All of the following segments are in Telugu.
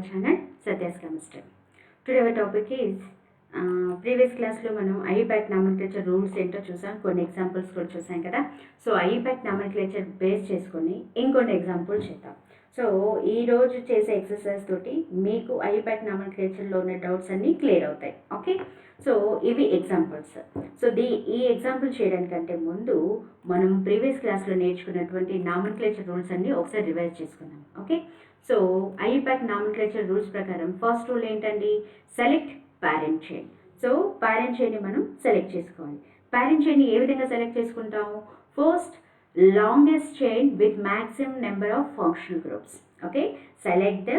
channel Satya's Chemistry. Today our topic is previous క్లాస్లో మనం ఐయుపాక్ నామన్క్లేచర్ రూల్స్ ఏంటో చూసాం, కొన్ని ఎగ్జాంపుల్స్ కూడా చూసాం కదా. సో ఐయుపాక్ నామన్క్లేచర్ బేస్ చేసుకొని ఇంకొన్ని ఎగ్జాంపుల్ చేద్దాం. సో ఈరోజు చేసే ఎక్సర్సైజ్ తోటి మీకు ఐయుపాక్ నామన్క్లేచర్లో ఉన్న డౌట్స్ అన్నీ క్లియర్ అవుతాయి. ఓకే, సో ఇవి ఎగ్జాంపుల్స్. సో ఈ ఎగ్జాంపుల్ చేయడానికంటే ముందు మనం ప్రీవియస్ క్లాస్లో నేర్చుకున్నటువంటి నామన్క్లేచర్ రూల్స్ అన్నీ ఒకసారి రివైజ్ చేసుకుందాం. Okay, so IUPAC nomenclature rules ప్రకారం ఫస్ట్ రూల్ ఏంటండి? Select parent chain. So parent చైన్ని మనం సెలెక్ట్ చేసుకోవాలి. పేరెంట్ చైన్ని ఏ విధంగా సెలెక్ట్ చేసుకుంటాము? First longest chain with maximum number of functional groups. Okay, select the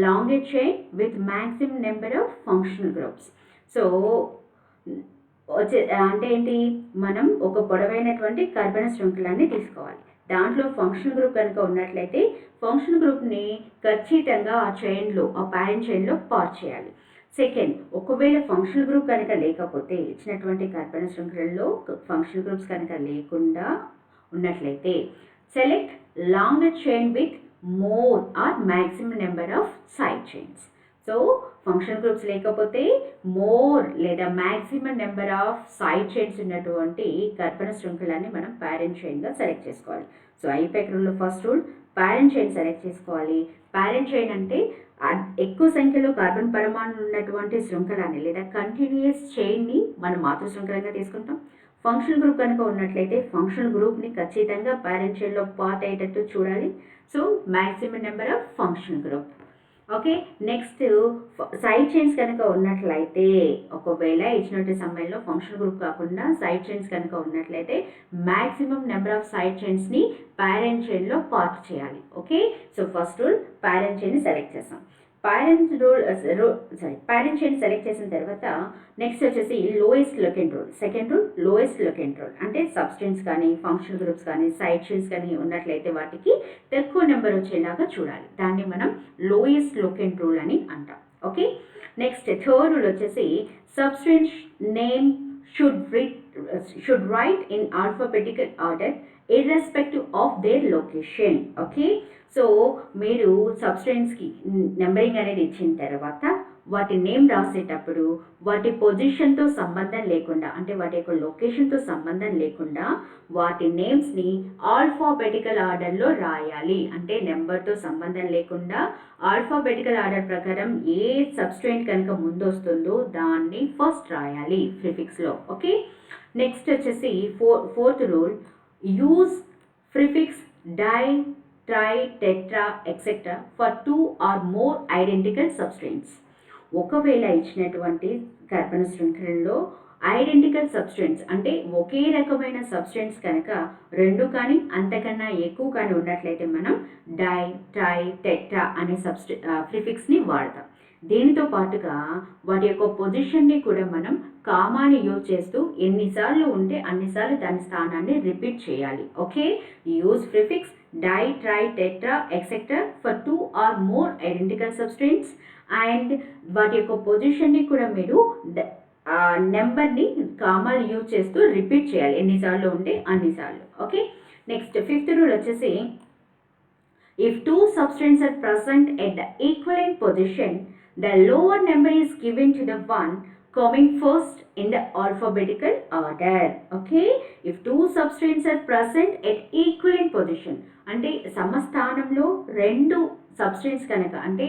longest chain with maximum number of functional groups. So అంటే ఏంటి? మనం ఒక పొడవైనటువంటి కర్బన శృంఖలాన్ని తీసుకోవాలి. దాంట్లో ఫంక్షనల్ గ్రూప్ కనుక ఉన్నట్లయితే ఫంక్షనల్ గ్రూప్ని ఖచ్చితంగా ఆ చైన్లో, ఆ పేరెంట్ చైన్లో పార్ట్ చేయాలి. సెకండ్, ఒకవేళ ఫంక్షనల్ గ్రూప్ కనుక లేకపోతే, ఇచ్చినటువంటి కర్బన శృంఖలలో ఫంక్షనల్ గ్రూప్స్ కనుక లేకుండా ఉన్నట్లయితే select longer chain with more or maximum number of side chains. So functional groups లేకపోతే మోర్ లేదా maximum number of side chains ఉన్నటువంటి కర్బన శృంఖలాన్ని మనం పేరెంట్ చైన్గా సెలెక్ట్ చేసుకోవాలి. సో ఐయుపాక్ రూల్లో first rule parent chain select చేసుకోవాలి. పేరెంట్ చైన్ అంటే ఎక్కువ సంఖ్యలో కార్బన్ పరమాణులు ఉన్నటువంటి శృంఖలాన్ని లేదా కంటిన్యూస్ చైన్ని మనం మాతృ శృంఖలంగా తీసుకుంటాం. ఫంక్షనల్ గ్రూప్ కనుక ఉన్నట్లయితే ఫంక్షనల్ గ్రూప్ని ఖచ్చితంగా పేరెంట్ చైన్లో పార్ట్ అయ్యేటట్టు చూడాలి. So maximum number of functional group. Okay, next side chains కనుక ఉన్నట్లయితే, ఒకవేళ ఇచ్చినటువంటి సమయంలో ఫంక్షనల్ గ్రూప్ కాకుండా సైడ్ చైన్స్ కనుక ఉన్నట్లయితే మ్యాక్సిమం నెంబర్ ఆఫ్ సైడ్ చైన్స్ని పేరెంట్ చైన్లో పార్ట్ చేయాలి. Okay, so first rule parent చైన్ని సెలెక్ట్ చేస్తాం. పేరెంట్ చైన్ సెలెక్ట్ చేసిన తర్వాత నెక్స్ట్ వచ్చేసి lowest locant rule. Second rule lowest locant rule అంటే సబ్స్టెన్స్ కానీ ఫంక్షనల్ గ్రూప్స్ కానీ సైడ్ చైన్స్ కానీ ఉన్నట్లయితే వాటికి తక్కువ నెంబర్ వచ్చేలాగా చూడాలి. దాన్ని మనం లోయెస్ట్ లొకెంట్ రూల్ అని అంటాం. ఓకే, నెక్స్ట్ థర్డ్ రూల్ వచ్చేసి substance name should write in alphabetical order irrespective of their location. Okay, so మీరు సబ్స్టెన్స్కి నెంబరింగ్ అనేది ఇచ్చిన తర్వాత వాటి నేమ్ రాసేటప్పుడు వాటి పొజిషన్తో సంబంధం లేకుండా, అంటే వాటి యొక్క లొకేషన్తో సంబంధం లేకుండా వాటి నేమ్స్ని ఆల్ఫాబెటికల్ ఆర్డర్లో రాయాలి. అంటే నెంబర్తో సంబంధం లేకుండా ఆల్ఫాబెటికల్ ఆర్డర్ ప్రకారం ఏ సబ్స్టెంట్ కనుక ముందు వస్తుందో దాన్ని ఫస్ట్ రాయాలి ప్రిఫిక్స్లో. ఓకే, నెక్స్ట్ వచ్చేసి fourth rule use prefix di, tri, tetra etcetera for 2 or more identical substance. ఒకవేళ ఇచ్చినటువంటి కర్బన శృంఖలలో ఐడెంటికల్ సబ్స్టెన్స్ అంటే ఒకే రకమైన సబ్స్టెన్స్ కనుక 2 కానీ అంతకన్నా ఎక్కువ కానీ ఉన్నట్లయితే మనం డై, ట్రై, టెట్రా అనే ప్రిఫిక్స్ని వాడతాం. దీనితో పాటుగా వాటి యొక్క పొజిషన్ని కూడా మనం కామాని యూజ్ చేస్తూ ఎన్నిసార్లు ఉంటే అన్నిసార్లు దాని స్థానాన్ని రిపీట్ చేయాలి. Okay, use prefix di, tri, tetra etcetera for 2 or more identical substance and వాటి యొక్క పొజిషన్ని కూడా మీరు నెంబర్ని కామాలు యూజ్ చేస్తూ రిపీట్ చేయాలి ఎన్నిసార్లు ఉంటే అన్నిసార్లు. ఓకే, నెక్స్ట్ ఫిఫ్త్ రూల్ వచ్చేసి if 2 substances are present at the equivalent position, the lower number is given to the one coming first in the alphabetical order. Okay, if 2 substances are present at equivalent position అంటే సమస్థానంలో 2 సబ్స్టెన్స్ కనుక, అంటే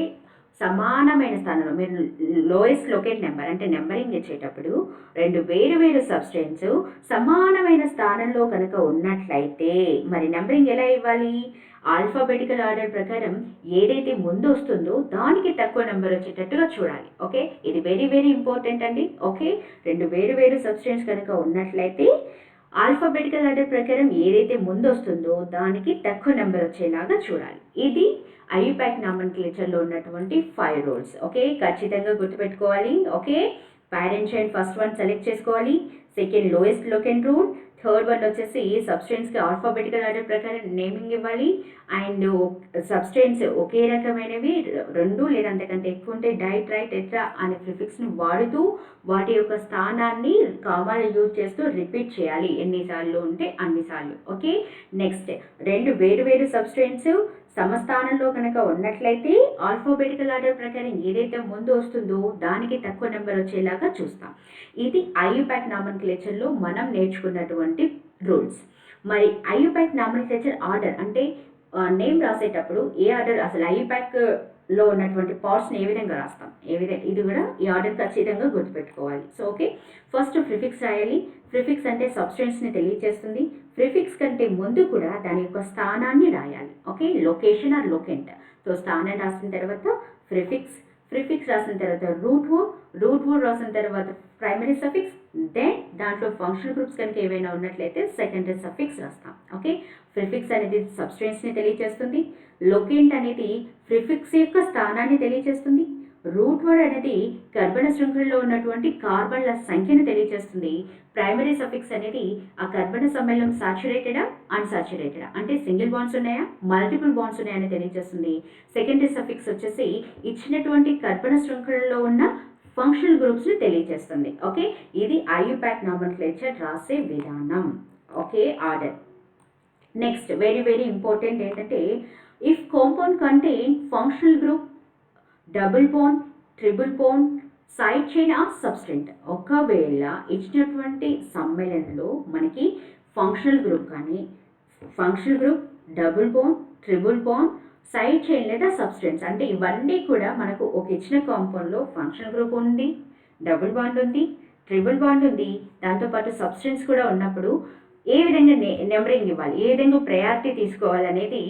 సమానమైన స్థానంలో, మీరు లోయెస్ట్ లొకేట్ నెంబర్ అంటే నెంబరింగ్ ఇచ్చేటప్పుడు 2 వేరు సబ్స్టెన్స్ సమానమైన స్థానంలో కనుక ఉన్నట్లయితే మరి నెంబరింగ్ ఎలా ఇవ్వాలి? ఆల్ఫాబెటికల్ ఆర్డర్ ప్రకారం ఏదైతే ముందు వస్తుందో దానికి తక్కువ నెంబర్ వచ్చేటట్టుగా చూడాలి. ఓకే, ఇది వెరీ ఇంపార్టెంట్ అండి. ఓకే, 2 వేరు సబ్స్టెన్స్ కనుక ఉన్నట్లయితే ఆల్ఫాబెటికల్ ఆర్డర్ ప్రకారం ఏదైతే ముందు వస్తుందో దానికి తక్కువ నెంబర్ వచ్చేలాగా చూడాలి. ఇది ఐయుపాక్ నామన్క్లేచర్లో ఉన్నటువంటి 5 రూల్స్. ఓకే, ఖచ్చితంగా గుర్తుపెట్టుకోవాలి. Okay, parent chain first one select చేసుకోవాలి. Second lowest locant rule. Third one వచ్చేసి సబ్స్టెన్స్కి ఆల్ఫాబెటికల్ ఆర్డర్ ప్రకారం నేమింగ్ ఇవ్వాలి. అండ్ సబ్స్టెన్స్ ఒకే రకమైనవి 2 లేదా అంతకంటే ఎక్కువ ఉంటే డై, ట్రై, టెట్రా అనే ప్రిఫిక్స్ని వాడుతూ వాటి యొక్క స్థానాన్ని కామాలు యూజ్ చేస్తూ రిపీట్ చేయాలి ఎన్నిసార్లు ఉంటే అన్నిసార్లు. ఓకే, నెక్స్ట్ 2 వేరు సబ్స్టెన్స్ సమస్థానంలో కనుక ఉన్నట్లయితే ఆల్ఫాబెటికల్ ఆర్డర్ ప్రకారం ఏదైతే ముందు వస్తుందో దానికి తక్కువ నెంబర్ వచ్చేలాగా చూస్తాం. ఇది ఐయుపాక్ నామన్క్లేచర్లో మనం నేర్చుకున్నటువంటి రూల్స్. మరి ఐయుపాక్ నామన్క్లేచర్ ఆర్డర్ అంటే నేమ్ రాసేటప్పుడు ఏ ఆర్డర్, అసలు ఐయుపాక్లో ఉన్నటువంటి పార్ట్స్ని ఏ విధంగా రాస్తాం, ఇది కూడా ఈ ఆర్డర్ ఖచ్చితంగా గుర్తుపెట్టుకోవాలి. సో ఓకే, ఫస్ట్ ప్రిఫిక్స్ రాయాలి. ప్రిఫిక్స్ అంటే సబ్స్టెన్స్ని తెలియజేస్తుంది. ప్రిఫిక్స్ కంటే ముందు కూడా దాని యొక్క స్థానాన్ని రాయాలి. Okay, location or locant. So స్థానం రాసిన తర్వాత ప్రిఫిక్స్ రాసిన తర్వాత రూట్ వర్డ్ రాసిన తర్వాత ప్రైమరీ సఫిక్స్, దెన్ దాంట్లో ఫంక్షనల్ గ్రూప్స్ కనుక ఏవైనా ఉన్నట్లయితే సెకండరీ సఫిక్స్ రాస్తాం. ఓకే, ప్రిఫిక్స్ అనేది సబ్స్టెన్స్ని తెలియజేస్తుంది. లొకెంట్ అనేది ప్రిఫిక్స్ యొక్క స్థానాన్ని తెలియజేస్తుంది. రూట్ వర్డ్ అనేది కర్బన శృంఖలలో ఉన్నటువంటి కార్బన్ల సంఖ్యను తెలియజేస్తుంది. ప్రైమరీ సఫిక్స్ అనేది ఆ కర్బన సమ్మేళనం సాచురేటెడా అన్సాచురేటెడా, అంటే సింగిల్ బాండ్స్ ఉన్నాయా మల్టిపుల్ బాండ్స్ ఉన్నాయని తెలియజేస్తుంది. సెకండరీ సఫిక్స్ వచ్చేసి ఇచ్చినటువంటి కర్బన శృంఖలలో ఉన్న ఫంక్షనల్ గ్రూప్స్ని తెలియజేస్తుంది. ఓకే, ఇది ఐయుపాక్ నామన్క్లేచర్ రాసే విధానం. Okay, order. Next very very important ఏంటంటే, if compound contain functional group, double bond, triple bond, side chain or substituent. ఒకవేళ ఇచ్చినటువంటి సమ్మేళనంలో మనకి ఫంక్షనల్ గ్రూప్ కానీ, functional group, double bond, triple bond, side chain లేదా సబ్స్టెన్స్, అంటే ఇవన్నీ కూడా మనకు ఒక ఇచ్చిన కాంపౌండ్లో ఫంక్షనల్ గ్రూప్ ఉంది, డబుల్ బాండ్ ఉంది, ట్రిపుల్ బాండ్ ఉంది, దాంతోపాటు సబ్స్టెన్స్ కూడా ఉన్నప్పుడు ఏ విధంగా నెంబరింగ్ ఇవ్వాలి, ఏ విధంగా ప్రయారిటీ తీసుకోవాలనేది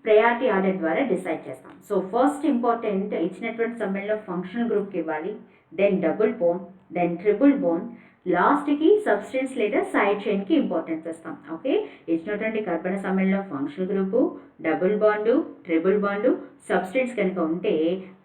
ప్రయారిటీ ఆర్డర్ ద్వారా డిసైడ్ చేస్తాం. సో ఫస్ట్ ఇంపార్టెంట్, ఇచ్చినటువంటి సమ్మేళనంలో ఫంక్షనల్ గ్రూప్కి ఇవ్వాలి, then double bond, then triple bond, లాస్ట్కి సబ్స్టెన్స్ లేదా సైడ్ చైన్కి ఇంపార్టెన్స్ ఇస్తాం. ఓకే, ఇచ్చినటువంటి కర్బన సమ్మేళనంలో functional group, double bond, triple bond, substituents కనుక ఉంటే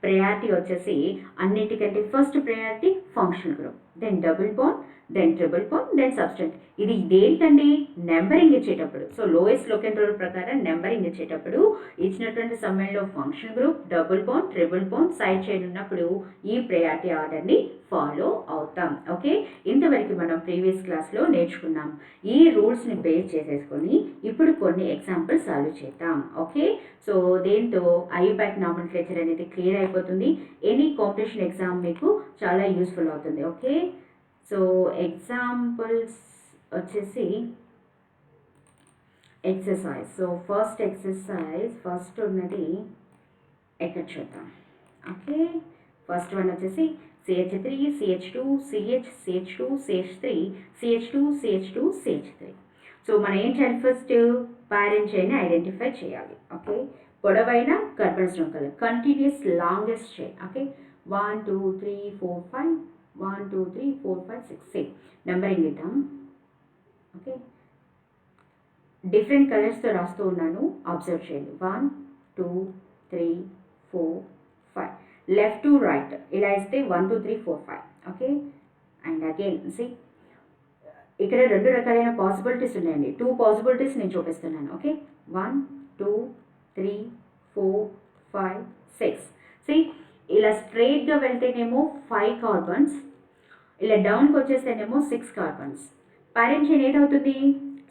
ప్రయారిటీ వచ్చేసి అన్నిటికంటే first priority functional group, then double bond, then triple bond, then substituents. ఇది దేనికండి, నెంబరింగ్ ఇచ్చేటప్పుడు. సో లోయెస్ట్ లొకెంట్ రూల్ ప్రకారం నెంబరింగ్ ఇచ్చేటప్పుడు ఇచ్చినటువంటి సమ్మేళనంలో functional group, double bond, triple bond, side chain ఉన్నప్పుడు ఈ ప్రయారిటీ ఆర్డర్ని ఫాలో అవుతాం. ఓకే, ఇంతవరకు మనం ప్రీవియస్ క్లాస్లో నేర్చుకున్నాం. ఈ రూల్స్ని బేస్ చేసేసుకొని ఇప్పుడు కొన్ని ఎగ్జాంపుల్స్ సాల్వ్ చేద్దాం. ఓకే, సో దీంతో ఐయుపాక్ నామన్క్లేచర్ అనేది క్లియర్ అయిపోతుంది. ఎనీ కాంపిటీషన్ ఎగ్జామ్ మీకు చాలా యూస్ఫుల్ అవుతుంది. ఓకే, సో ఎగ్జాంపుల్స్ వచ్చేసి exercise. So first exercise, first ఉన్నది ఎక్కడ చూద్దాం. ఓకే, ఫస్ట్ వన్ వచ్చేసి CH3, CH2, CH, CH2, CH3, CH2, CH2, CH3. So మనం ఏం చేయాలి, ఫస్ట్ పేరెంట్ చైన్ ఐడెంటిఫై చేయాలి. ఓకే, పొడవైన కర్బన శృంఖల, continuous longest chain. Okay, 1 2 3 4 5, 1 2 3 4 5 6 7 numbering ఇద్దాం. ఓకే, డిఫరెంట్ కలర్స్తో రాస్తూ ఉన్నాను, అబ్జర్వ్ చేయండి. 1 2 3 4 5, లెఫ్ట్ టు రైట్ ఇలా ఇస్తే 1 2 3 4 5. ఓకే, అండ్ అగైన్ సి ఇక్కడ రెండు రకాలైన పాసిబిలిటీస్ ఉన్నాయండి. 2 పాసిబిలిటీస్ నేను చూపిస్తున్నాను. ఓకే, 1 2 3 4 5 6. సి ఇలా స్ట్రైట్గా వెళ్తేనేమో 5 కార్బన్స్, ఇలా డౌన్కి వచ్చేస్తేనేమో 6 కార్బన్స్. పేరెంట్ చైన్ ఏదవుతుంది,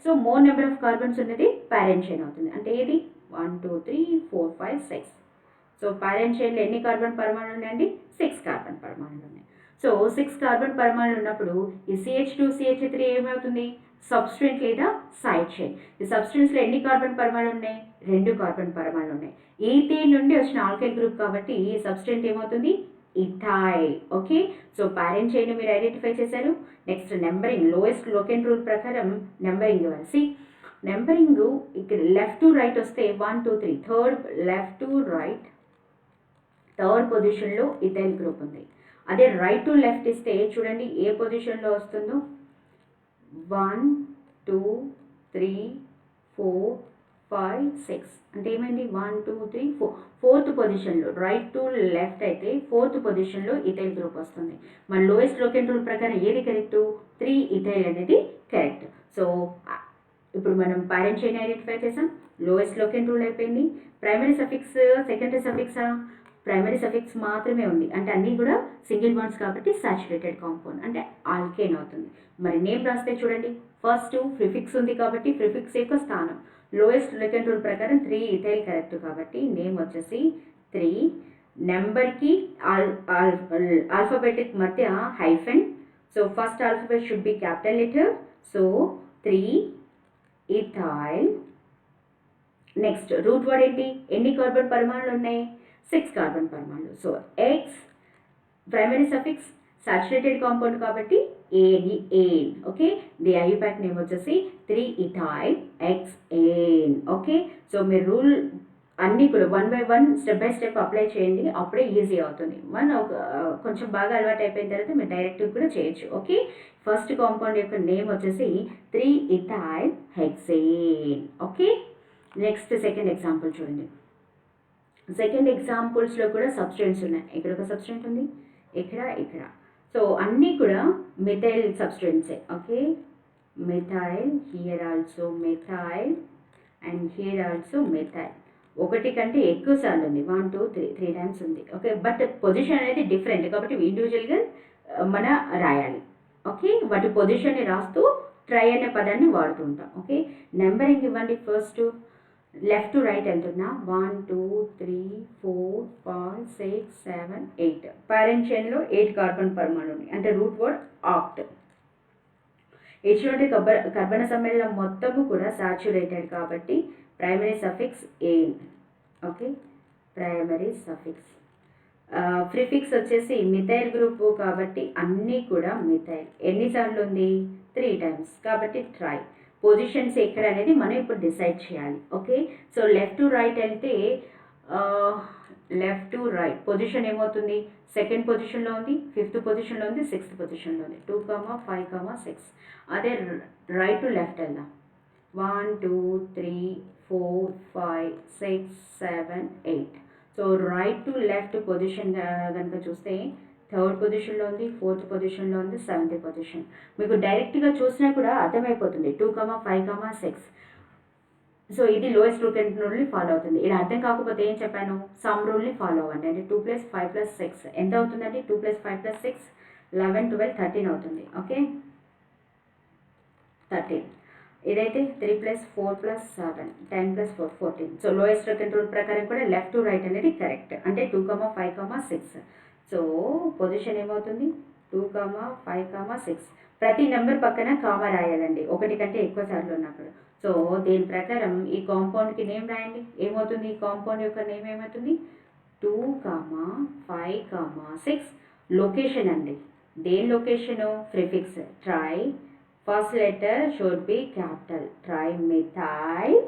so more number of carbons ఉన్నది పేరెంట్ చైన్ అవుతుంది. అంటే ఏది 1 2 3 4 5 6. సో పేరెంట్ చైన్లో ఎన్ని కార్బన్ పరమాణులు ఉన్నాయండి, 6 కార్బన్ పరమాణులు ఉన్నాయి. సో 6 కార్బన్ పరమాణులు ఉన్నప్పుడు ఈ CH2 CH3 ఏమవుతుంది, సబ్స్టెంట్ లేదా సైడ్ చైన్. ఈ సబ్స్టెన్స్లో ఎన్ని కార్బన్ పరమాణులు ఉన్నాయి, 2 కార్బన్ పరమాణులు ఉన్నాయి. ఈథేన్ నుండి వచ్చిన ఆల్కైల్ గ్రూప్ కాబట్టి ఈ సబ్స్టెంట్ ఏమవుతుంది, ethyl. Okay, so parent chain మీరు ఐడెంటిఫై చేశారు. Next numbering, lowest locant rule ప్రకారం నెంబరింగ్ ఇవ్వాలి. నెంబరింగ్ ఇక్కడ లెఫ్ట్ టు రైట్ వస్తే 1 2 3, third left to right, third పొజిషన్లో ఇథైల్ గ్రూప్ ఉంది. అదే రైట్ టు లెఫ్ట్ ఇస్తే చూడండి ఏ పొజిషన్లో వస్తుందో, 1 2 3 4 5 6. అంటే ఏమైంది, 1 2 3 4, ఫోర్త్ పొజిషన్లో. రైట్ టు లెఫ్ట్ అయితే ఫోర్త్ పొజిషన్లో ఇథైల్ గ్రూప్ వస్తుంది. మన లోయెస్ట్ లొకెంట్ రూల్ ప్రకారం ఏది కరెక్ట్, 3 ఇథైల్ అనేది కరెక్ట్. సో ఇప్పుడు మనం పేరెంట్ చైన్ ఐడెంటిఫై చేసాం, లోయెస్ట్ లొకెంట్ రూల్ అయిపోయింది. ప్రైమరీ సఫిక్స్, సెకండరీ సఫిక్సా, ప్రైమరీ సఫిక్స్ మాత్రమే ఉంది, అంటే అన్నీ కూడా సింగిల్ బాండ్స్ కాబట్టి సాచురేటెడ్ కాంపౌండ్ అంటే ఆల్కేన్ అవుతుంది. మరి నేమ్ రాస్తే చూడండి, ఫస్ట్ ప్రిఫిక్స్ ఉంది కాబట్టి ప్రిఫిక్స్ యొక్క స్థానం లోయెస్ట్ లెకెండ్ రూల్ ప్రకారం 3 ఇథైల్ కరెక్ట్ కాబట్టి నేమ్ వచ్చేసి 3. నెంబర్కి ఆల్ఫాబెటిక్ మధ్య hyphen, so first alphabet should be capital letter, so 3 ethyl. Next root word ఏంటి, ఎన్ని కార్బన్ పరమాణులు ఉన్నాయి, 6 కార్బన్ పరమాణులు. So hex primary suffix saturated compound కాబట్టి ane. Okay, the IUPAC name వచ్చేసి 3 ఇథైల్ హెక్సేన్. ఓకే, సో మీరు రూల్ అన్నీ కూడా 1 by 1 step by step apply చేయండి, అప్పుడే ఈజీ అవుతుంది. కొంచెం బాగా అలవాటు అయిపోయిన తర్వాత మీరు డైరెక్ట్గా కూడా చేయొచ్చు. ఓకే, ఫస్ట్ కాంపౌండ్ యొక్క నేమ్ వచ్చేసి 3 ethyl hexane. Okay, next second example చూడండి. సెకండ్ ఎగ్జాంపుల్స్లో కూడా సబ్స్టెంట్స్ ఉన్నాయి. ఇక్కడ ఒక సబ్స్టెంట్ ఉంది, ఇక్కడ. సో అన్నీ కూడా మిథైల్ సబ్స్టెంట్సే. Okay, methyl, here also methyl and here also methyl. ఒకటి కంటే ఎక్కువ సార్లు ఉంది, 1 2 3 టైమ్స్ ఉంది. ఓకే, బట్ పొజిషన్ అనేది డిఫరెంట్ కాబట్టి ఇండివిజువల్గా మన రాయాలి. ఓకే, వాటి పొజిషన్ని రాస్తూ ట్రై అనే పదాన్ని వాడుతూ ఉంటాం. ఓకే, నెంబరింగ్ ఇవ్వండి. ఫస్ట్ లెఫ్ట్ టు రైట్ వెళ్తున్నా, 1 2 3 4 5 6 7 8. పేరెంట్ చైన్లో 8 కార్బన్ పరమాణువుని, అంటే రూట్ వర్డ్ ఆక్ట్. ఇటువంటి కర్బన సమ్మేళనం మొత్తము కూడా సాచురేటెడ్ కాబట్టి primary suffix ane. Okay, primary suffix. Prefix వచ్చేసి మిథైల్ గ్రూపు కాబట్టి అన్నీ కూడా మిథైల్. ఎన్నిసార్లు ఉంది, 3 టైమ్స్ కాబట్టి ట్రై. పొజిషన్స్ ఎక్కడ అనేది మనం ఇప్పుడు డిసైడ్ చేయాలి. Okay, so left to right వెళ్తే లెఫ్ట్ టు రైట్ పొజిషన్ ఏమవుతుంది, సెకండ్ పొజిషన్లో ఉంది, 5th పొజిషన్లో ఉంది, 6th పొజిషన్లో ఉంది, 2 5 6. అదే రైట్ టు లెఫ్ట్ వెళ్దాం, 1 2 3 4 5 6 7 8. So right to left position కనుక చూస్తే 3rd పొజిషన్లో ఉంది, 4th పొజిషన్లో ఉంది, 7th పొజిషన్. మీకు డైరెక్ట్గా చూసినా కూడా అర్థమైపోతుంది, 2 5 6. సో ఇది లోయెస్ట్ లెకెండ్ రూల్ని ఫాలో అవుతుంది. ఇలా అర్థం కాకపోతే ఏం చెప్పాను, సమ్ రూల్ని ఫాలో అవ్వండి. అంటే 2 + 5 + 6 ఎంత అవుతుందండి, 2 + 5 + 6 11 12 13 అవుతుంది. ఓకే, 13. ఇదైతే 3 + 4 + 7 10 + 4 14. సో లోయెస్ట్ లెకెండ్ రూల్ ప్రకారం కూడా లెఫ్ట్ టు రైట్ అనేది కరెక్ట్. అంటే 2 5 6. సో పొజిషన్ ఏమవుతుంది, 2 5 6. ప్రతి నెంబర్ పక్కన కామా రాయాలండి, ఒకటి కంటే ఎక్కువ సార్లు ఉన్నప్పుడు. సో దీని ప్రకారం ఈ కాంపౌండ్కి నేమ్ రాయండి. ఏమవుతుంది, ఈ కాంపౌండ్ యొక్క నేమ్ ఏమవుతుంది, 2 5 6. లొకేషన్ అండి, దేని location, prefix tri. First letter should be capital, trimethyl.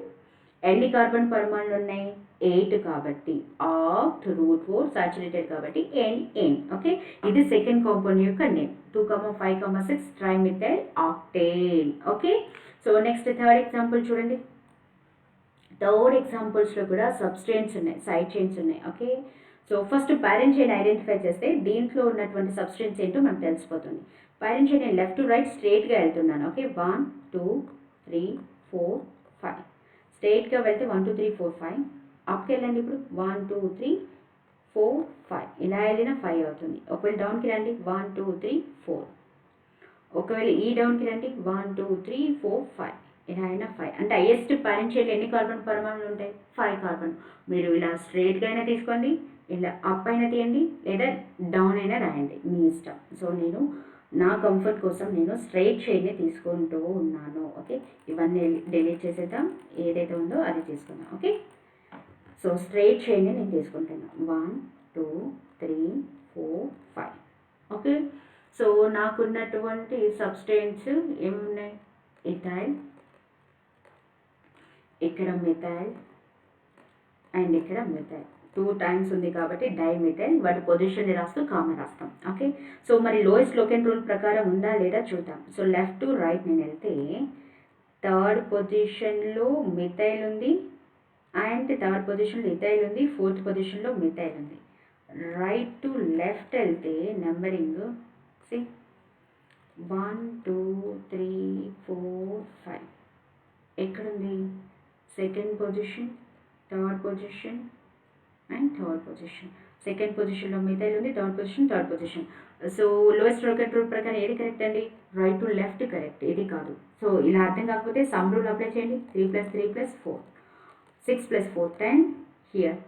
ఎన్ని కార్బన్ పరమాణులు ఉన్నాయి, 8 కాబట్టి ఆక్ట్. రూట్ వర్డ్ సాచురేటెడ్ కాబట్టి ఎన్. ఓకే, ఇది సెకండ్ కాంపౌండ్ యొక్క name, 2 5 6 trimethyl octane. Okay, so next third example చూడండి. థర్డ్ ఎగ్జాంపుల్స్లో కూడా సబ్స్టెంట్స్ ఉన్నాయి, సైడ్ చైన్స్ ఉన్నాయి. Okay, so first parent chain identify చేస్తే దీంట్లో ఉన్నటువంటి సబ్స్టెన్స్ ఏంటో మనకు తెలిసిపోతుంది. పేరెంట్ చైన్ నేను లెఫ్ట్ టు రైట్ స్ట్రేట్గా వెళ్తున్నాను. ఓకే, 1 2 3 4 5. స్ట్రేట్గా వెళ్తే 1 2 3 4 5. అప్కి వెళ్ళండి ఇప్పుడు, 1 2 3 4 5. ఇలా వెళ్ళినా 5 అవుతుంది. ఒకవేళ డౌన్కి రండి, 1 2 3 4. ఒకవేళ ఈ డౌన్కి రండి, 1 2 3 4 5. ఇలా అయినా 5. అంటే హైయెస్ట్ పేరెంట్ చైన్లో ఎన్ని కార్బన్ పరమాణులు ఉంటాయి, 5 కార్బన్. మీరు ఇలా స్ట్రేట్గా అయినా తీసుకోండి, ఇలా అప్ అయినా తీయండి, లేదా డౌన్ అయినా రాయండి, మీ ఇష్టం. సో నేను నా కంఫర్ట్ కోసం నేను స్ట్రైట్ చైన్ని తీసుకుంటూ ఉన్నాను. ఓకే, ఇవన్నీ డిలీట్ చేసేద్దాం, ఏదైతే ఉందో అది తీసుకుందాం. ఓకే, సో స్ట్రైట్ చైన్ని నేను తీసుకుంటున్నాను, 1 2 3 4 5. ఓకే, సో నాకున్నటువంటి సబ్స్టెన్స్ ఏమున్నాయి, ఇథైల్, ఇక్కడ మిథైల్ అండ్ ఇక్కడ మిథైల్. 2 టైమ్స్ ఉంది కాబట్టి డైమిథైల్. వాటి పొజిషన్ని రాస్తూ కామా రాస్తాం. ఓకే, సో మరి లోయెస్ట్ లెకెండ్ రూల్ ప్రకారం ఉందా లేదా చూద్దాం. సో లెఫ్ట్ టు రైట్ నేను వెళ్తే 3rd పొజిషన్లో మిథైల్ ఉంది అండ్ 3rd పొజిషన్లో ఇథైల్ ఉంది, 4th పొజిషన్లో మిథైల్ ఉంది. రైట్ టు లెఫ్ట్ వెళ్తే నెంబరింగ్ 1 2 3 4 5. ఎక్కడుంది, second position, 3rd position and 3rd position. Second పొజిషన్లో మిథైల్ ఉంది, third position. So lowest locant rule ప్రకారం ఏది కరెక్ట్ అండి? రైట్ టు లెఫ్ట్ కరెక్ట్, ఇది కాదు. సో ఇలా అర్థం కాకపోతే సమ్ రూల్ అప్లై చేయండి. 3 + 3 + 4, 6 + 4 10, here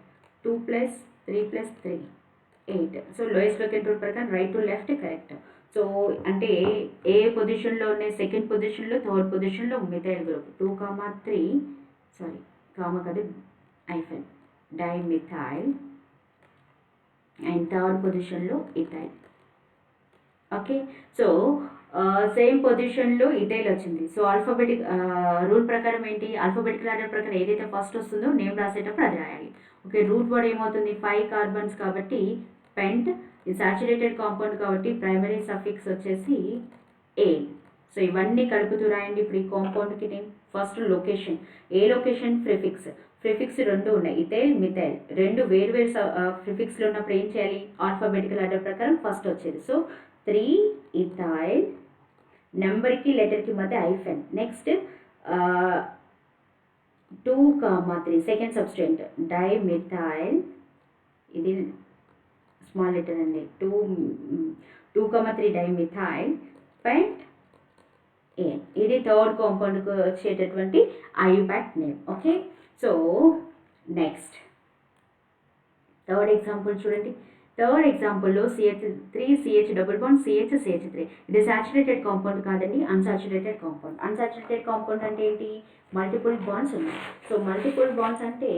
2 + 3 + 3 8. So lowest locant rule ప్రకారం right to left correct. So అంటే ఏ పొజిషన్లో ఉన్నాయి? సెకండ్ పొజిషన్లో, థర్డ్ పొజిషన్లో మిథైల్ గ్రూప్ 2, 3 సారీ కామా కాదు ఐఫెన్ డైమిథైల్, అండ్ థర్డ్ పొజిషన్లో ఇథైల్. ఓకే, సో సేమ్ పొజిషన్లో ఇథైల్ వచ్చింది. సో ఆల్ఫాబెటిక్ రూల్ ప్రకారం ఏంటి? ఆల్ఫాబెటికల్ ఆర్డర్ ప్రకారం ఏదైతే ఫస్ట్ వస్తుందో నేమ్ రాసేటప్పుడు అది రాయాలి. ఓకే, రూట్ వర్డ్ ఏమవుతుంది? 5 కార్బన్స్ కాబట్టి పెంట్, ఇది సాచురేటెడ్ కాంపౌండ్ కాబట్టి ప్రైమరీ సఫిక్స్ వచ్చేసి ఏ. సో ఇవన్నీ కలుపుతూ రాయండి. ఇప్పుడు ఈ కాంపౌండ్కి నేమ్. ఫస్ట్ లొకేషన్, ఏ లొకేషన్? ప్రిఫిక్స్. ప్రిఫిక్స్ 2 ఉన్నాయి, ఇథైల్ మిథైల్, 2 వేరు ప్రిఫిక్స్లో ఉన్నప్పుడు ఏం చేయాలి? ఆల్ఫాబెటికల్ ఆర్డర్ ప్రకారం ఫస్ట్ వచ్చేది. సో 3 ఇథైల్, నెంబర్కి లెటర్కి మధ్య ఐఫెన్. నెక్స్ట్ 2, 3 సెకండ్ సబ్స్టెంట్ డైమిథైల్, ఇది స్మాల్ లెటర్ అండి. 2, 3 డైమిథైల్ పెంట్ ఏ. ఇది థర్డ్ కాంపౌండ్కి వచ్చేటటువంటి IUPAC name. Okay, so next third example చూడండి. థర్డ్ ఎగ్జాంపుల్లో CH3CH డబుల్ బాండ్ CH3. ఇది సాచురేటెడ్ కాంపౌండ్ కాదండి, అన్సాచురేటెడ్ కాంపౌండ్. అన్సాచురేటెడ్ కాంపౌండ్ అంటే ఏంటి? మల్టిపుల్ బాండ్స్ ఉన్నాయి. సో మల్టిపుల్ బాండ్స్ అంటే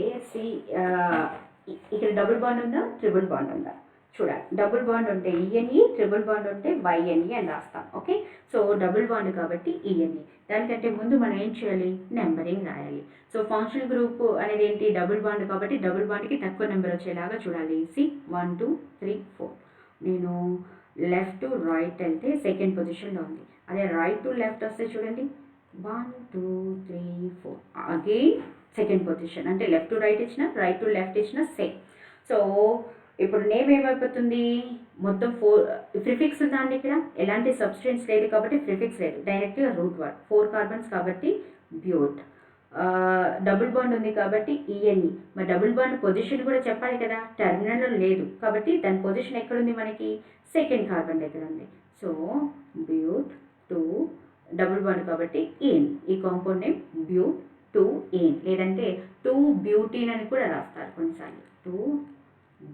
ఇక్కడ డబుల్ బాండ్ ఉందా, ట్రిపుల్ బాండ్ ఉందా చూడాలి. డబుల్ బాండ్ ఉంటే ఈఎన్ఈ, ట్రిపుల్ బాండ్ ఉంటే వైఎన్ఈ అని రాస్తాం. ఓకే, సో డబుల్ బాండ్ కాబట్టి ఈఎన్ఈ. దానికంటే ముందు మనం ఏం చేయాలి? నెంబరింగ్ రాయాలి. సో ఫంక్షనల్ గ్రూప్ అనేది ఏంటి? డబుల్ బాండ్ కాబట్టి డబుల్ బాండ్కి తక్కువ నెంబర్ వచ్చేలాగా చూడాలి. 1 2 3 4. నేను లెఫ్ట్ టు రైట్ వెళ్తే సెకండ్ పొజిషన్లో ఉంది. అదే రైట్ టు లెఫ్ట్ వస్తే చూడండి 1 2 3 4 అగైన్ సెకండ్ పొజిషన్. అంటే లెఫ్ట్ టు రైట్ ఇచ్చిన, రైట్ టు లెఫ్ట్ ఇచ్చిన సేమ్. సో ఇప్పుడు నేమ్ ఏమైపోతుంది? మొత్తం 4 ప్రిఫిక్స్ ఉందండి. ఇక్కడ ఎలాంటి సబ్స్టెన్స్ లేదు కాబట్టి ప్రిఫిక్స్ లేదు, డైరెక్ట్గా రూట్ వర్డ్. 4 కార్బన్స్ కాబట్టి బ్యూట్. డబుల్ బాండ్ ఉంది కాబట్టి ఈఎన్ఈ. మరి డబుల్ బాండ్ పొజిషన్ కూడా చెప్పాలి కదా, టెర్మినల్లో లేదు కాబట్టి దాని పొజిషన్ ఎక్కడుంది మనకి? సెకండ్ కార్బన్ దగ్గర ఉంది. సో బ్యూట్ 2 డబుల్ బాండ్ కాబట్టి ఈన్. ఈ కాంపౌండ్ నేమ్ బ్యూట్ 2 ఈన్, లేదంటే 2 బ్యూటీన్ అని కూడా రాస్తారు కొన్నిసార్లు. 2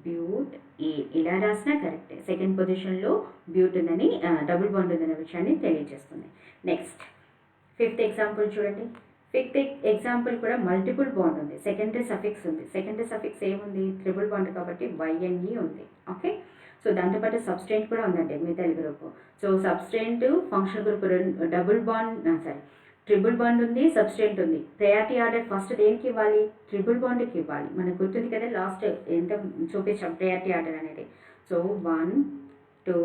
బ్యూట్ ఏ, ఇలా రాసినా కరెక్టే. సెకండ్ పొజిషన్లో బ్యూట్ ఉందని, డబుల్ బాండ్ ఉందనే విషయాన్ని తెలియజేస్తుంది. నెక్స్ట్ ఫిఫ్త్ ఎగ్జాంపుల్ చూడండి. ఫిఫ్త్ ఎగ్జాంపుల్ కూడా మల్టిపుల్ బాండ్ ఉంది, సెకండరీ సఫిక్స్ ఉంది. సెకండరీ సఫిక్స్ ఏముంది? ట్రిపుల్ బాండ్ కాబట్టి వైఎన్ఈ ఉంది. ఓకే, సో దాంతోపాటు సబ్స్టెంట్ కూడా ఉందండి methyl group. So substituent functional group double bond triple bond ఉంది, సబ్స్టెంట్ ఉంది. ప్రయారిటీ ఆర్డర్ ఫస్ట్ దేనికి ఇవ్వాలి? ట్రిపుల్ బాండ్కి ఇవ్వాలి. మనకు గుర్తుంది కదా లాస్ట్ ఎంత చూపించాం ప్రయారిటీ ఆర్డర్ అనేది. సో 1 2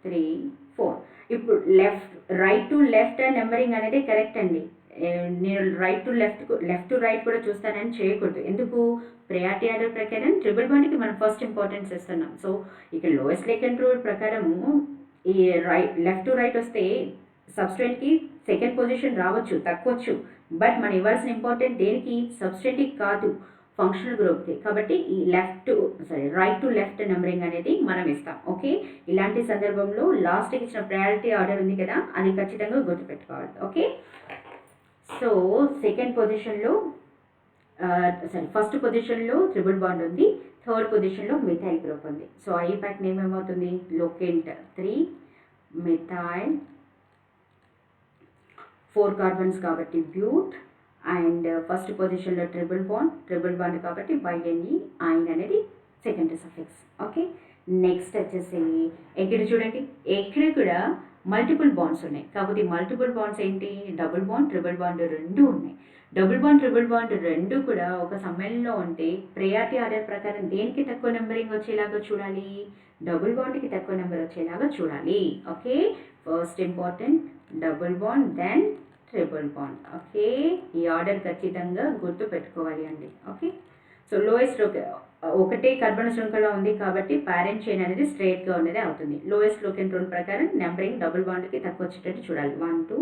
3 4. ఇప్పుడు రైట్ టు లెఫ్ట్ నెంబరింగ్ అనేది కరెక్ట్ అండి. నేను రైట్ టు రైట్ కూడా చూస్తానని చేయకూడదు. ఎందుకు? ప్రయారిటీ ఆర్డర్ ప్రకారం ట్రిపుల్ బాండ్కి మనం ఫస్ట్ ఇంపార్టెన్స్ ఇస్తున్నాం. సో ఇక లోయెస్ట్ లొకేట్ రూల్ ప్రకారము ఈ లెఫ్ట్ టు రైట్ వస్తే సబ్స్టెంట్కి సెకండ్ పొజిషన్ రావచ్చు, తక్కువచ్చు. బట్ మనం ఇవ్వాల్సిన ఇంపార్టెంట్ దేనికి? సబ్స్టెంట్కి కాదు, ఫంక్షనల్ గ్రూప్కి. కాబట్టి ఈ రైట్ టు లెఫ్ట్ నెంబరింగ్ అనేది మనం ఇస్తాం. ఓకే, ఇలాంటి సందర్భంలో లాస్ట్కి ఇచ్చిన ప్రయారిటీ ఆర్డర్ ఉంది కదా, అది ఖచ్చితంగా గుర్తుపెట్టుకోవాలి. ఓకే, సో సెకండ్ పొజిషన్లో ఫస్ట్ పొజిషన్లో ట్రిపుల్ బాండ్ ఉంది, థర్డ్ పొజిషన్లో మిథైల్ గ్రూప్ ఉంది. సో ఐయుపాక్ నేమ్ ఏమవుతుంది? లొకెంట్ 3 మిథైల్, 4 కార్బన్స్ కాబట్టి బ్యూట్, అండ్ ఫస్ట్ పొజిషన్లో ట్రిపుల్ బాండ్ కాబట్టి వైఎన్ఈ, ఐన్ అనేది సెకండరీ సఫిక్స్. ఓకే, నెక్స్ట్ వచ్చేసి ఇక్కడ చూడండి, ఎక్కడ కూడా మల్టిపుల్ బాండ్స్ ఉన్నాయి. కాబట్టి మల్టిపుల్ బాండ్స్ ఏంటి? డబుల్ బాండ్, ట్రిపుల్ బాండ్ రెండు ఉన్నాయి. డబుల్ బాండ్, ట్రిపుల్ బాండ్ రెండు కూడా ఒక సమ్మేళనంలో ఉంటే ప్రయారిటీ ఆర్డర్ ప్రకారం దేనికి తక్కువ నెంబరింగ్ వచ్చేలాగా చూడాలి? డబుల్ బాండ్కి తక్కువ నెంబర్ వచ్చేలాగా చూడాలి. Okay, first important double bond, then triple bond. Okay, ఈ ఆర్డర్ ఖచ్చితంగా గుర్తు పెట్టుకోవాలి అండి. ఓకే, సో లోయెస్ట్ ఒకటే కర్బన శృంఖల ఉంది కాబట్టి పేరెంట్ చైన్ అనేది స్ట్రైట్గా ఉన్నదే అవుతుంది. లోయెస్ట్ లొకేట్ రూల్ ప్రకారం నెంబరింగ్ డబుల్ బాండ్కి తక్కువ వచ్చేటట్టు చూడాలి. 1 2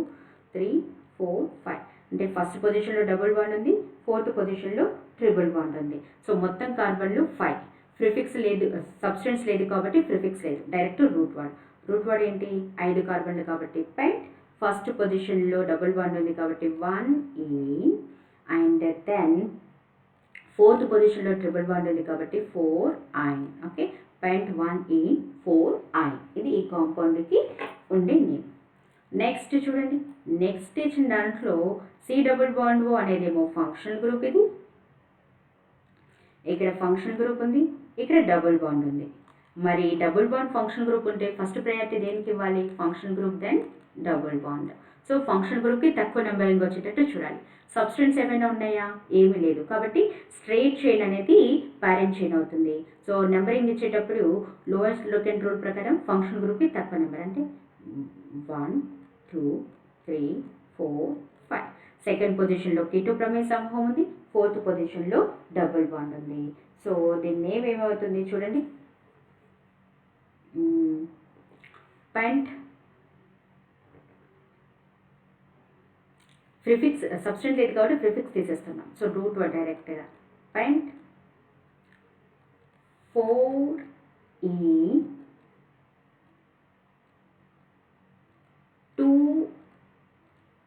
3 4 5. అంటే ఫస్ట్ పొజిషన్లో డబుల్ బాండ్ ఉంది, ఫోర్త్ పొజిషన్లో ట్రిపుల్ బాండ్ ఉంది. సో మొత్తం కార్బన్లు 5. ప్రిఫిక్స్ లేదు, సబ్స్టెన్స్ లేదు కాబట్టి ప్రిఫిక్స్ లేదు, direct root word. Route word ఏంటి? 5 కార్బన్లు కాబట్టి పెంట్. ఫస్ట్ పొజిషన్లో డబుల్ బాండ్ ఉంది కాబట్టి 1 ఈన్. అండ్ దెన్ ఫోర్త్ పొజిషన్లో ట్రిపుల్ బాండ్ ఉంది కాబట్టి 4 ఐన్. ఓకే, పెంట్ 1 ఈన్ 4 ఐన్. ఇది ఈ కాంపౌండ్కి ఉండే నేమ్. నెక్స్ట్ చూడండి, నెక్స్ట్ ఇచ్చిన దాంట్లో సి డబుల్ బాండ్ ఓ అనేదేమో ఫంక్షనల్ గ్రూప్. ఇది ఇక్కడ ఫంక్షనల్ గ్రూప్ ఉంది, ఇక్కడ డబుల్ బాండ్ ఉంది. మరి డబుల్ బాండ్ ఫంక్షనల్ గ్రూప్ ఉంటే ఫస్ట్ ప్రయారిటీ దేనికి ఇవ్వాలి? Functional group, then double bond. So functional గ్రూప్కి తక్కువ నెంబరింగ్ వచ్చేటట్టు చూడాలి. సబ్స్టెన్స్ ఏమైనా ఉన్నాయా? ఏమీ లేదు కాబట్టి స్ట్రైట్ చైన్ అనేది ప్యారెంట్ చైన్ అవుతుంది. సో నెంబరింగ్ ఇచ్చేటప్పుడు లోయెస్ట్ లొకెంట్ రూల్ ప్రకారం ఫంక్షనల్ గ్రూప్కి తక్కువ నెంబర్ అంటే 1 2 3 4 5. సెకండ్ పొజిషన్లో కీటో ప్రమేయ సమూహం ఉంది, ఫోర్త్ పొజిషన్లో డబుల్ బాండ్ ఉంది. సో దీని నేమ్ ఏమవుతుంది చూడండి, పెంట్. ప్రిఫిక్స్ సబ్స్టెన్స్ లేదు కాబట్టి ప్రిఫిక్స్ తీసేస్తున్నాం. సో రూట్ వర్డ్ డైరెక్ట్గా pent 4 ene 2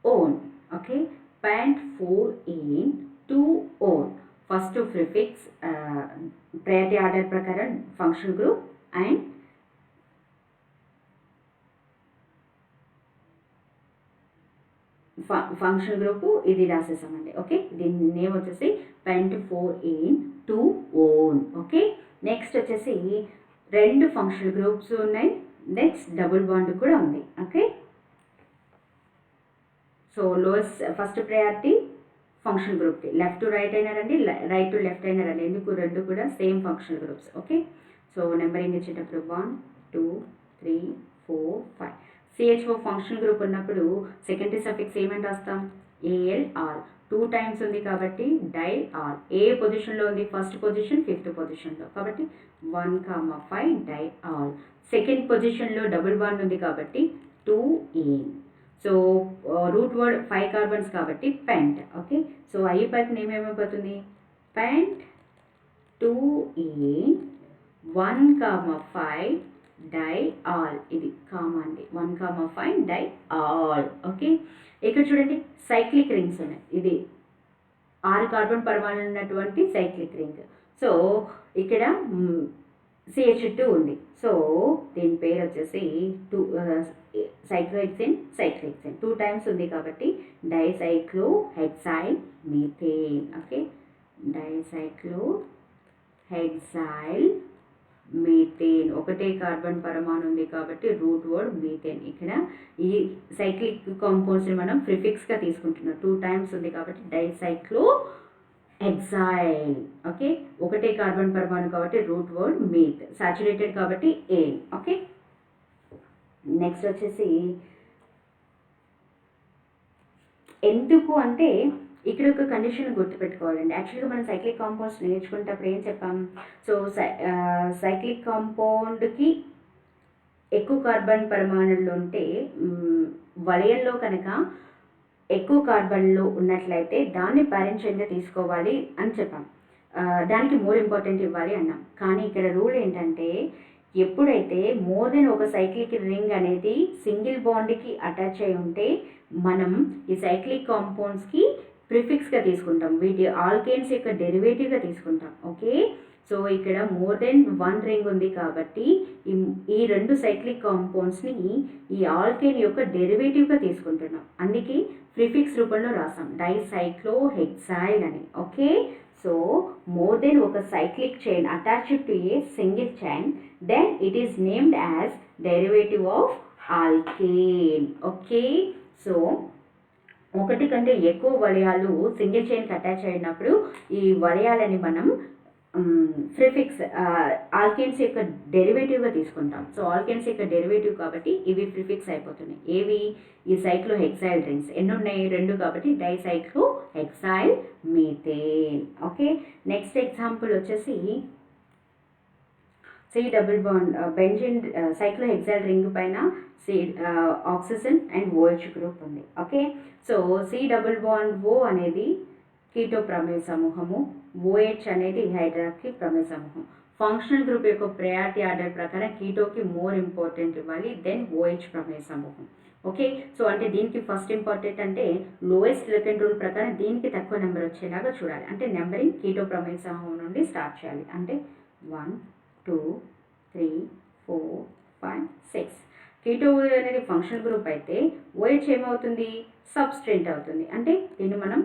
one. Okay, pent 4 ene 2 one. First prefix priority order ప్రకారం function group and function group ఇది రాసేసామండి. ఓకే, దీని నేమ్ వచ్చేసి pent 4 ene 2 one. Okay, next వచ్చేసి 2 ఫంక్షనల్ గ్రూప్స్ ఉన్నాయి, నెక్స్ట్ డబుల్ బాండ్ కూడా ఉంది. Okay, so lowest first priority function గ్రూప్కి, లెఫ్ట్ టు రైట్ అయినా రండి, రైట్ టు లెఫ్ట్ అయినా రండి, ఎందుకు రెండు కూడా same functional groups. Okay, so numbering ఇచ్చేటప్పుడు 1 2 3 4 5. సిహెచ్ఓ ఫంక్షన్ గ్రూప్ ఉన్నప్పుడు సెకండరీ సఫిక్స్ ఏమని రాస్తాం? ఏఎల్ఆర్. 2 టైమ్స్ ఉంది కాబట్టి డై ఆర్. ఏ పొజిషన్లో ఉంది? ఫస్ట్ పొజిషన్, ఫిఫ్త్ పొజిషన్లో కాబట్టి 1,5 డై ఆర్. సెకండ్ పొజిషన్లో డబుల్ బాండ్ ఉంది కాబట్టి 2 ఈన్. సో రూట్ వర్డ్ 5 కార్బన్స్ కాబట్టి పెంట్. ఓకే, సో అయ్యేపైకి నేమ్ ఏమైపోతుంది? పెంట్ 2 ఈన్ 1,5 డై ఆల్. ఇది కామా అండి, 1,5 డై ఆల్. ఓకే, ఇక్కడ చూడండి సైక్లిక్ రింగ్స్ ఉన్నాయి. ఇది 6 కార్బన్ పరమాణులు ఉన్నటువంటి సైక్లిక్ రింగ్. సో ఇక్కడ CH2 ఉంది. సో దీని పేరు వచ్చేసి 2 సైక్లోహెక్సేన్. 2 టైమ్స్ ఉంది కాబట్టి dicyclohexyl methane. Okay, dicyclohexyl methane. ఒకటే కార్బన్ పరమాణు ఉంది కాబట్టి రూట్ వర్డ్ మీథేన్. ఇక్కడ ఈ సైక్లిక్ కాంపౌండ్స్ని మనం ప్రిఫిక్స్గా తీసుకుంటున్నాం. 2 టైమ్స్ ఉంది కాబట్టి డైసైక్లో హెక్సైల్. ఓకే, ఒకటే కార్బన్ పరమాణు కాబట్టి రూట్ వర్డ్ మీత్. సాచురేటెడ్ కాబట్టి ఏన్. ఓకే, నెక్స్ట్ వచ్చేసి ఎందుకు అంటే ఇక్కడ ఒక కండిషన్ గుర్తుపెట్టుకోవాలండి. యాక్చువల్గా మనం సైక్లిక్ కాంపౌండ్స్ నేర్చుకునేటప్పుడు ఏం చెప్పాం? సో సైక్లిక్ కాంపౌండ్కి ఎక్కువ కార్బన్ పరమాణులు ఉంటే వలయంలో కనుక ఎక్కువ కార్బన్లు ఉన్నట్లయితే దాన్ని పేరెంట్ చైన్గా తీసుకోవాలి అని చెప్పాం. దానికి మోర్ ఇంపార్టెంట్ ఇవ్వాలి అన్నాం. కానీ ఇక్కడ రూల్ ఏంటంటే ఎప్పుడైతే మోర్ దెన్ ఒక సైక్లిక్ రింగ్ అనేది సింగిల్ బాండ్కి అటాచ్ అయి ఉంటే మనం ఈ సైక్లిక్ కాంపౌండ్స్కి ప్రిఫిక్స్గా తీసుకుంటాం, వీటి ఆల్కేన్స్ యొక్క డెరివేటివ్గా తీసుకుంటాం. ఓకే, సో ఇక్కడ మోర్ దెన్ 1 రింగ్ ఉంది కాబట్టి ఈ 2 సైక్లిక్ కాంపౌండ్స్ని ఈ ఆల్కేన్ యొక్క డెరివేటివ్గా తీసుకుంటున్నాం. అందుకే ప్రిఫిక్స్ రూపంలో రాసాం డైసైక్లోహెక్సైల్ అని. ఓకే, సో మోర్ దెన్ ఒక cyclic chain attached to a single chain, then it is named as derivative of alkane. Okay, so ఒకటి కంటే ఎక్కువ వలయాలు సింగిల్ చైన్కి అటాచ్ అయినప్పుడు ఈ వలయాలని మనం ప్రిఫిక్స్ ఆల్కేన్స్ యొక్క డెరివేటివ్గా తీసుకుంటాం. సో ఆల్కేన్స్ యొక్క డెరివేటివ్ కాబట్టి ఇవి ప్రిఫిక్స్ అయిపోతున్నాయి. ఏవి? ఈ సైక్లోహెక్సైల్ రింగ్స్. ఎన్ని ఉన్నాయి? 2 కాబట్టి dicyclohexyl methane. Okay, next example వచ్చేసి C double bond benzene cyclohexyl ring పైన ఆక్సిజన్ అండ్ OH గ్రూప్ ఉంది. Okay, so C double bond O అనేది కీటో ప్రమేయ సమూహము, OH అనేది హైడ్రాక్సీ ప్రమేయ సమూహం. ఫంక్షనల్ గ్రూప్ యొక్క ప్రయారిటీ ఆర్డర్ ప్రకారం కీటోకి మోర్ ఇంపార్టెంట్ ఇవ్వాలి దెన్ OH ప్రమేయ సమూహం. ఓకే, సో అంటే దీనికి ఫస్ట్ ఇంపార్టెంట్ అంటే లోయెస్ట్ లెకెండ్ రూల్ ప్రకారం దీనికి తక్కువ నెంబర్ వచ్చేలాగా చూడాలి. అంటే నెంబరింగ్ కీటో ప్రమేయ సమూహం నుండి స్టార్ట్ చేయాలి. అంటే 1 2 3 4 5 6. కీటో అనేది ఫంక్షనల్ గ్రూప్ అయితే OH ఏమవుతుంది, సబ్స్ట్రెంట్ అవుతుంది. అంటే దీన్ని మనం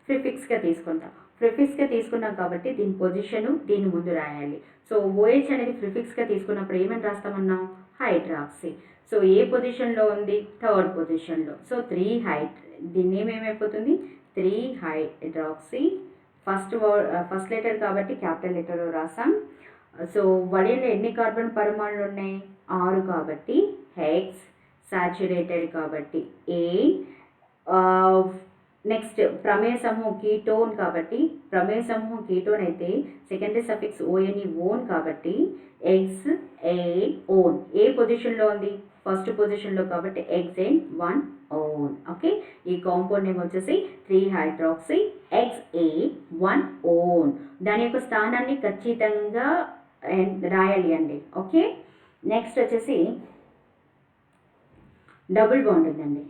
ప్రిఫిక్స్గా తీసుకుంటాం. ప్రిఫిక్స్గా తీసుకున్నాం కాబట్టి దీని పొజిషను దీని ముందు రాయాలి. సో OH అనేది ప్రిఫిక్స్గా తీసుకున్నప్పుడు ఏమని రాస్తామన్నాం, హైడ్రాక్సీ. సో ఏ పొజిషన్లో ఉంది, థర్డ్ పొజిషన్లో. సో 3 హైట్, దీన్ని ఏమైపోతుంది 3 హైడ్రాక్సీ. ఫస్ట్ లెటర్ కాబట్టి క్యాపిటల్ లెటర్లో రాసాం. సో వలయంలో ఎన్ని కార్బన్ పరమాణులు ఉన్నాయి, 6 కాబట్టి హెక్స్. సాచురేటెడ్ కాబట్టి ఏ. నెక్స్ట్ ప్రమేయ సమూహం కీటోన్ కాబట్టి ప్రమేయ సమూహం కీటోన్ అయితే సెకండరీ సఫిక్స్ ఓఎన్ ఓన్ కాబట్టి ఎగ్స్ ఏ ఓన్. ఏ పొజిషన్లో ఉంది, ఫస్ట్ పొజిషన్లో కాబట్టి ఎగ్స్ ఎన్ 1 ఓన్. ఓకే, ఈ కాంపౌండ్ నేమ్ వచ్చేసి 3 హైడ్రాక్సీ ఎగ్స్ ఏ 1 ఓన్. దాని యొక్క స్థానాన్ని ఖచ్చితంగా రాయాలి అండి. ఓకే, నెక్స్ట్ వచ్చేసి డబుల్ బాండ్ ఉందండి.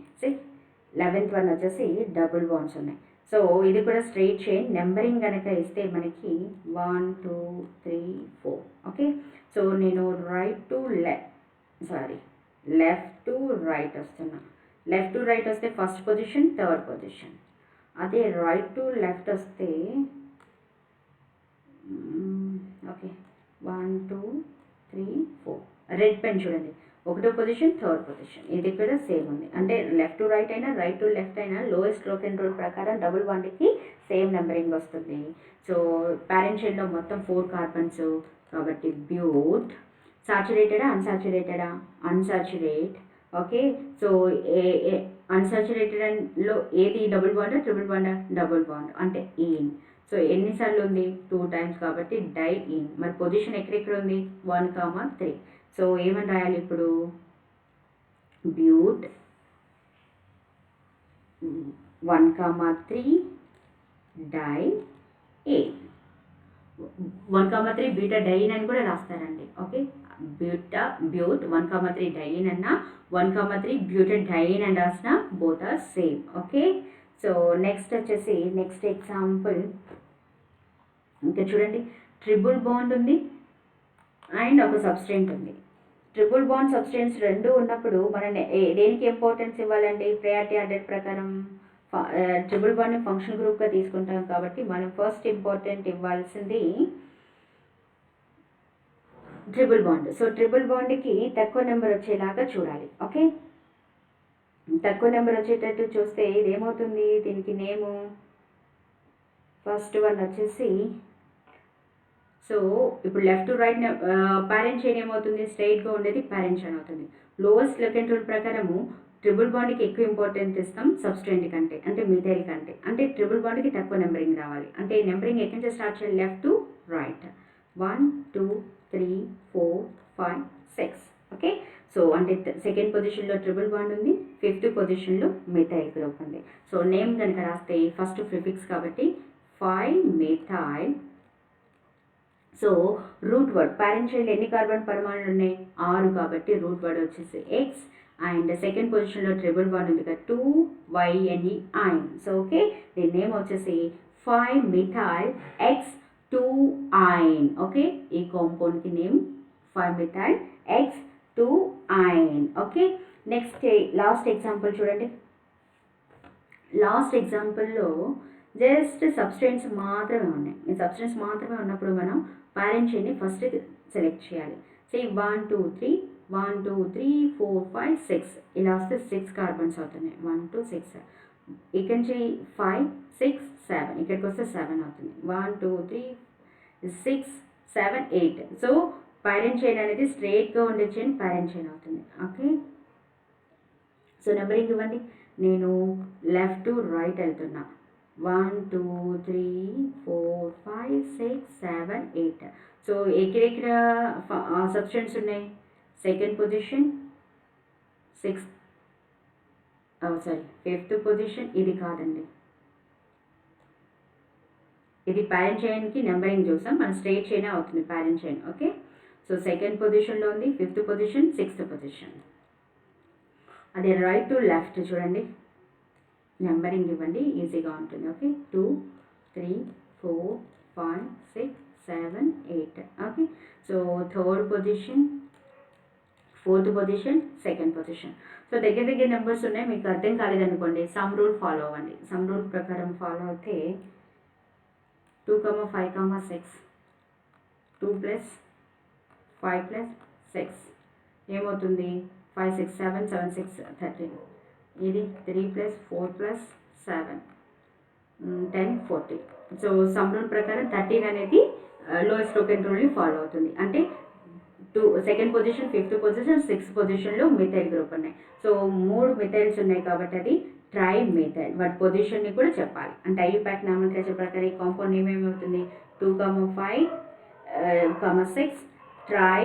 11th వన్ వచ్చేసి డబుల్ బాండ్స్ ఉన్నాయి. సో ఇది కూడా స్ట్రైట్ చైన్. నెంబరింగ్ కనుక ఇస్తే మనకి 1 2 3 4. ఓకే, సో నేను లెఫ్ట్ టు రైట్ వస్తున్నా. లెఫ్ట్ టు రైట్ వస్తే ఫస్ట్ పొజిషన్, థర్డ్ పొజిషన్. అదే రైట్ టు లెఫ్ట్ వస్తే ఓకే 1 2 3 4. రెడ్ పెన్ చూడండి, ఒకటో పొజిషన్, థర్డ్ పొజిషన్. ఇది కూడా సేమ్ ఉంది. అంటే లెఫ్ట్ టు రైట్ అయినా రైట్ టు లెఫ్ట్ అయినా లోయెస్ట్ లెకెండ్ రూల్ ప్రకారం డబుల్ బాండ్కి సేమ్ నెంబరింగ్ వస్తుంది. సో ప్యారెంట్ చైన్లో మొత్తం 4 కార్బన్స్ కాబట్టి బ్యూట్. సాచురేటెడా అన్సాచురేటెడా, అన్సాచురేట్. ఓకే, సో అన్సాచురేటెడ్లో ఏది double bond, triple bond, double bond అంటే ఈన్. సో ఎన్నిసార్లు ఉంది, 2 టైమ్స్ కాబట్టి డై ఇన్. మరి పొజిషన్ ఎక్కడెక్కడ ఉంది, 1 3. సో ఏమని రాయాలి ఇప్పుడు, బ్యూట్ 1 3 డై ఏ. 1 3 బీటా డైన్ అని కూడా రాస్తారండి. ఓకే, బ్యూట్ 1 3 డైన్ అన్న 1 3 బ్యూటెడ్ డైన్ అని రాసిన both are same. Okay, so next వచ్చేసి నెక్స్ట్ ఎగ్జాంపుల్ ఇంకా చూడండి. ట్రిపుల్ బాండ్ ఉంది అండ్ ఒక సబ్స్టెంట్ ఉంది. ట్రిపుల్ బాండ్ సబ్స్టెన్స్ రెండు ఉన్నప్పుడు మనం దేనికి ఇంపార్టెన్స్ ఇవ్వాలండి, ప్రయారిటీ ఆర్డర్ ప్రకారం ట్రిపుల్ బాండ్ని ఫంక్షన్ గ్రూప్గా తీసుకుంటాం కాబట్టి మనం ఫస్ట్ ఇంపార్టెంట్ ఇవ్వాల్సింది ట్రిపుల్ బాండ్. సో ట్రిపుల్ బాండ్కి తక్కువ నెంబర్ వచ్చేలాగా చూడాలి. ఓకే, తక్కువ నెంబర్ వచ్చేటట్టు చూస్తే ఇది ఏమవుతుంది, దీనికి నేము ఫస్ట్ వన్ వచ్చేసి. సో ఇప్పుడు left to right parent chain ఏమవుతుంది, స్ట్రైట్గా ఉండేది ప్యారెంట్ చైన్ అవుతుంది. లోవెస్ట్ లెకెండ్ రూల్ ప్రకారము ట్రిపుల్ బాండ్కి ఎక్కువ ఇంపార్టెన్స్ ఇస్తాం సబ్స్టెంట్ కంటే, అంటే మిథైల్ కంటే. అంటే ట్రిపుల్ బాండ్కి తక్కువ నెంబరింగ్ రావాలి. అంటే నెంబరింగ్ ఎక్కడి నుంచి స్టార్ట్ చేయాలి, left to right. 1 2 3 4 5 6. Okay, so అంటే సెకండ్ పొజిషన్లో ట్రిపుల్ బాండ్ ఉంది, 5th పొజిషన్లో మిథైల్ గ్రూప్ ఉంది. సో నేమ్ కనుక రాస్తే ఫస్ట్ ప్రిఫిక్స్ కాబట్టి 5 methyl. So root word parent child ఎన్ని కార్బన్ పరమాణులు ఉన్నాయి, 6 కాబట్టి రూట్ వర్డ్ వచ్చేసి ఎక్స్. అండ్ సెకండ్ పొజిషన్లో ట్రిపుల్ బాండ్ ఉంది కదా 2 YNE ఐన్. సో ఓకే, దీని నేమ్ వచ్చేసి 5 మిథైల్ ఎక్స్ 2 ఐన్. ఓకే, ఈ కాంపౌండ్కి name 5 methyl hex 2 yne. Okay, next last example చూడండి. లాస్ట్ ఎగ్జాంపుల్లో జస్ట్ సబ్స్టెన్స్ మాత్రమే ఉన్నాయి. ఈ సబ్స్టెన్స్ మాత్రమే ఉన్నప్పుడు మనం ప్యారెంట్ చైన్ని ఫస్ట్ సెలెక్ట్ చేయాలి. సే 1 2 3 1 2 3 4 5 6 ఇలా వస్తే 6 కార్బన్స్ అవుతున్నాయి. 1 2 6. ఇక్కడి నుంచి 5 6 7, ఇక్కడికి వస్తే 7 అవుతుంది. 1 2 3 6 7 8. సో ప్యారెంట్ చైన్ అనేది స్ట్రైట్గా ఉండే చైన్ ప్యారెంట్ చైన్ అవుతుంది. ఓకే, సో నెంబరింగ్ ఇవ్వండి. నేను లెఫ్ట్ టు రైట్ వెళ్తున్నా. 1 2 3 4 5 6 7 8. సో ఎక్కడెక్కడ సబ్స్టెన్స్ ఉన్నాయి, సెకండ్ పొజిషన్, 5th పొజిషన్. ఇది కాదండి, ఇది ప్యారెంట్ చైన్కి నెంబరింగ్ చూసాం, మన స్ట్రైట్ చైన్ అవుతుంది parent chain. Okay, so second పొజిషన్లో ఉంది, ఫిఫ్త్ పొజిషన్, సిక్స్త్ పొజిషన్. అదే రైట్ టు లెఫ్ట్ చూడండి, నెంబరింగ్ ఇవ్వండి, ఈజీగా ఉంటుంది. Okay, 2 3 4 5 6 7 8. Okay, so third position, fourth position, second position. So దగ్గర దగ్గర నెంబర్స్ ఉన్నాయి, మీకు అర్థం కాలేదనుకోండి సమ్ రూల్ ఫాలో అవ్వండి. సమ్ రూల్ ప్రకారం ఫాలో అయితే 2, 5, 6, 2 + 5 + 6 ఏమవుతుంది? 5 6 7 7 6 13. ఇది 3 + 4 + 7 10 40. సో సమ్ రూల్ ప్రకారం 13 అనేది లోయెస్ట్ లోకెంట్ రూల్ని ఫాలో అవుతుంది. అంటే second position, fifth position, sixth పొజిషన్లో మిథైల్ గ్రూప్ ఉన్నాయి. సో 3 మిథైల్స్ ఉన్నాయి కాబట్టి అది ట్రై మిథైల్. వాటి పొజిషన్ని కూడా చెప్పాలి. అంటే ఐయుపాక్ నామోనిక్లేచర్ ప్రకారం ఈ కాంపౌండ్ నేమ్ ఏమవుతుంది? 2, 5, 6 ట్రై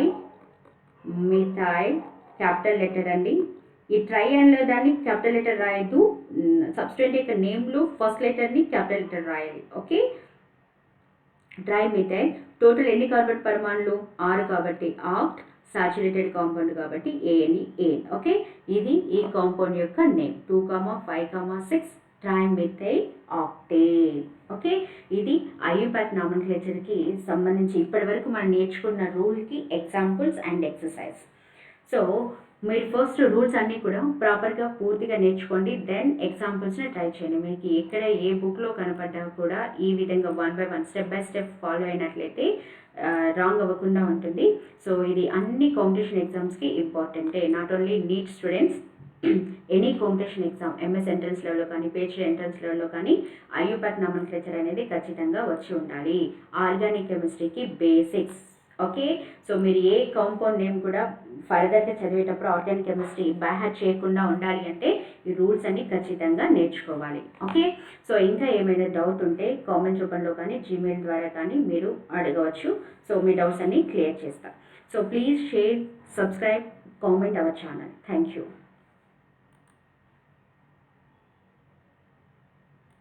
మిథైల్. క్యాపిటల్ లెటర్ అండి. ఈ ట్రై అనే దాన్ని క్యాపిటల్ లెటర్ రాయద్దు, సబ్స్టెంట్ యొక్క నేమ్లో ఫస్ట్ లెటర్ని క్యాపిటల్ లెటర్ రాయాలి. Okay, try methyl. టోటల్ ఎన్ని కార్బన్ పరమాణులు? 6 కాబట్టి ఆక్ట్. సాచురేటెడ్ కాంపౌండ్ కాబట్టి ANE. ఓకే, ఇది ఈ కాంపౌండ్ యొక్క నేమ్ 2, 5, 6 ట్రైమిథైల్ ఆక్టేన్. ఓకే, ఇది ఐయుపాక్ నామోనిక్లేచర్కి సంబంధించి ఇప్పటి వరకు మనం నేర్చుకున్న రూల్కి ఎగ్జాంపుల్స్ అండ్ ఎక్సర్సైజ్. సో మీరు ఫస్ట్ రూల్స్ అన్నీ కూడా ప్రాపర్గా పూర్తిగా నేర్చుకోండి, దెన్ ఎగ్జాంపుల్స్ని ట్రై చేయండి. మీకు ఎక్కడ ఏ బుక్లో కనపడ్డా కూడా ఈ విధంగా 1 by 1 step by step follow అయినట్లయితే రాంగ్ అవ్వకుండా ఉంటుంది. సో ఇది అన్ని కాంపిటీషన్ ఎగ్జామ్స్కి ఇంపార్టెంటే, not only NEET students, any competition exam, MS entrance లెవెల్లో కానీ, పిహెచ్డి ఎంట్రన్స్ లెవెల్లో కానీ ఐయుపాక్ నామోనిక్లేచర్ అనేది ఖచ్చితంగా వచ్చి ఉండాలి. ఆర్గానిక్ కెమిస్ట్రీకి బేసిక్స్. ఓకే, సో మీరు ఏ కాంపౌండ్ నేమ్ కూడా ఫర్దర్గా చదివేటప్పుడు ఆర్గానిక్ కెమిస్ట్రీ బై హార్ట్ చేయకుండా ఉండాలి అంటే ఈ రూల్స్ అన్ని ఖచ్చితంగా నేర్చుకోవాలి. ఓకే, సో ఇంకా ఏమైనా డౌట్ ఉంటే కామెంట్ రూపంలో కానీ జీమెయిల్ ద్వారా కానీ మీరు అడగవచ్చు. సో మీ డౌట్స్ అన్ని క్లియర్ చేస్తాను. So please share, subscribe, comment our channel. Thank you.